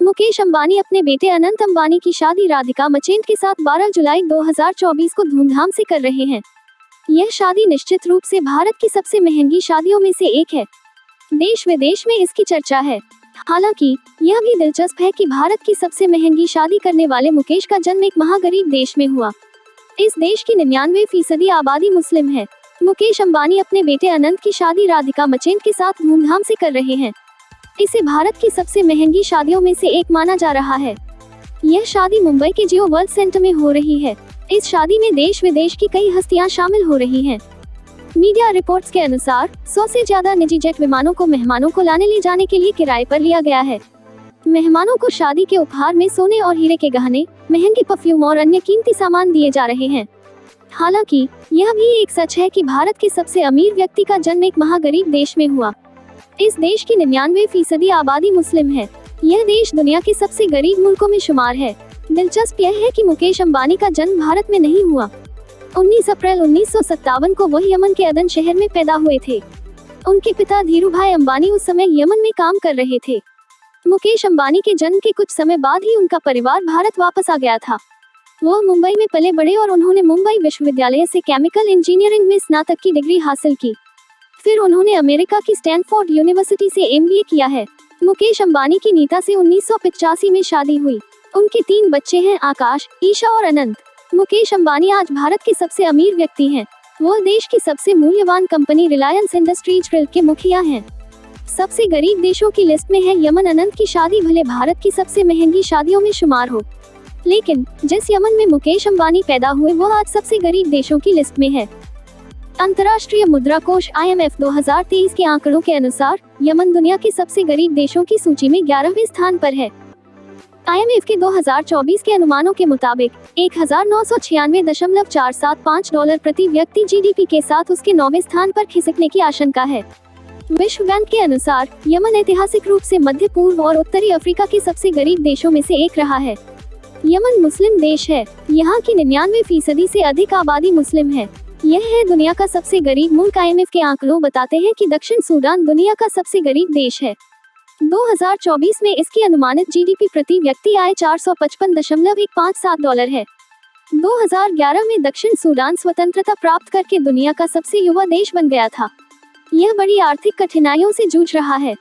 मुकेश अंबानी अपने बेटे अनंत अंबानी की शादी राधिका मर्चेंट के साथ 12 जुलाई 2024 को धूमधाम से कर रहे हैं। यह शादी निश्चित रूप से भारत की सबसे महंगी शादियों में से एक है। देश विदेश में इसकी चर्चा है। हालांकि यह भी दिलचस्प है कि भारत की सबसे महंगी शादी करने वाले मुकेश का जन्म एक महागरीब देश में हुआ। इस देश की 99% आबादी मुस्लिम है। मुकेश अंबानी अपने बेटे अनंत की शादी राधिका मर्चेंट के साथ धूमधाम से कर रहे हैं। इसे भारत की सबसे महंगी शादियों में से एक माना जा रहा है। यह शादी मुंबई के जियो वर्ल्ड सेंटर में हो रही है। इस शादी में देश विदेश की कई हस्तियां शामिल हो रही हैं। मीडिया रिपोर्ट्स के अनुसार 100 से ज्यादा निजी जेट विमानों को मेहमानों को लाने ले जाने के लिए किराए पर लिया गया है। मेहमानों को शादी के उपहार में सोने और हीरे के गहने, महंगे परफ्यूम और अन्य कीमती सामान दिए जा रहे हैं। हालांकि यह भी एक सच है कि भारत के सबसे अमीर व्यक्ति का जन्म एक महागरीब देश में हुआ। इस देश की 99% आबादी मुस्लिम है। यह देश दुनिया के सबसे गरीब मुल्कों में शुमार है। दिलचस्प यह है कि मुकेश अंबानी का जन्म भारत में नहीं हुआ। 19 अप्रैल 1957 को वह यमन के अदन शहर में पैदा हुए थे। उनके पिता धीरूभाई अंबानी उस समय यमन में काम कर रहे थे। मुकेश अंबानी के जन्म के कुछ समय बाद ही उनका परिवार भारत वापस आ गया था। वह मुंबई में पले बढ़े और उन्होंने मुंबई विश्वविद्यालय से केमिकल इंजीनियरिंग में स्नातक की डिग्री हासिल की। फिर उन्होंने अमेरिका की स्टैनफोर्ड यूनिवर्सिटी से MBA किया है। मुकेश अंबानी की नीता से 1985 में शादी हुई। उनके 3 बच्चे हैं, आकाश, ईशा और अनंत। मुकेश अंबानी आज भारत के सबसे अमीर व्यक्ति हैं। वह देश की सबसे मूल्यवान कंपनी रिलायंस इंडस्ट्रीज के मुखिया हैं। सबसे गरीब देशों की लिस्ट में है यमन। अनंत की शादी भले भारत की सबसे महंगी शादियों में शुमार हो, लेकिन जिस यमन में मुकेश अंबानी पैदा हुए वह आज सबसे गरीब देशों की लिस्ट में है। अंतर्राष्ट्रीय मुद्रा कोष IMF 2023 के आंकड़ों के अनुसार यमन दुनिया के सबसे गरीब देशों की सूची में 11वें स्थान पर है। IMF के 2024 के अनुमानों के मुताबिक 1996.475 डॉलर प्रति व्यक्ति GDP के साथ उसके 9वें स्थान पर खिसकने की आशंका है। विश्व बैंक के अनुसार यमन ऐतिहासिक रूप से मध्य पूर्व और उत्तरी अफ्रीका के सबसे गरीब देशों में से एक रहा है। यमन मुस्लिम देश है। यहाँ की 99% से अधिक आबादी मुस्लिम है। यह है दुनिया का सबसे गरीब मुल्क। IMF के आंकड़ों बताते हैं कि दक्षिण सूडान दुनिया का सबसे गरीब देश है। 2024 में इसकी अनुमानित GDP प्रति व्यक्ति आय 455.157 डॉलर है। 2011 में दक्षिण सूडान स्वतंत्रता प्राप्त करके दुनिया का सबसे युवा देश बन गया था। यह बड़ी आर्थिक कठिनाइयों से जूझ रहा है।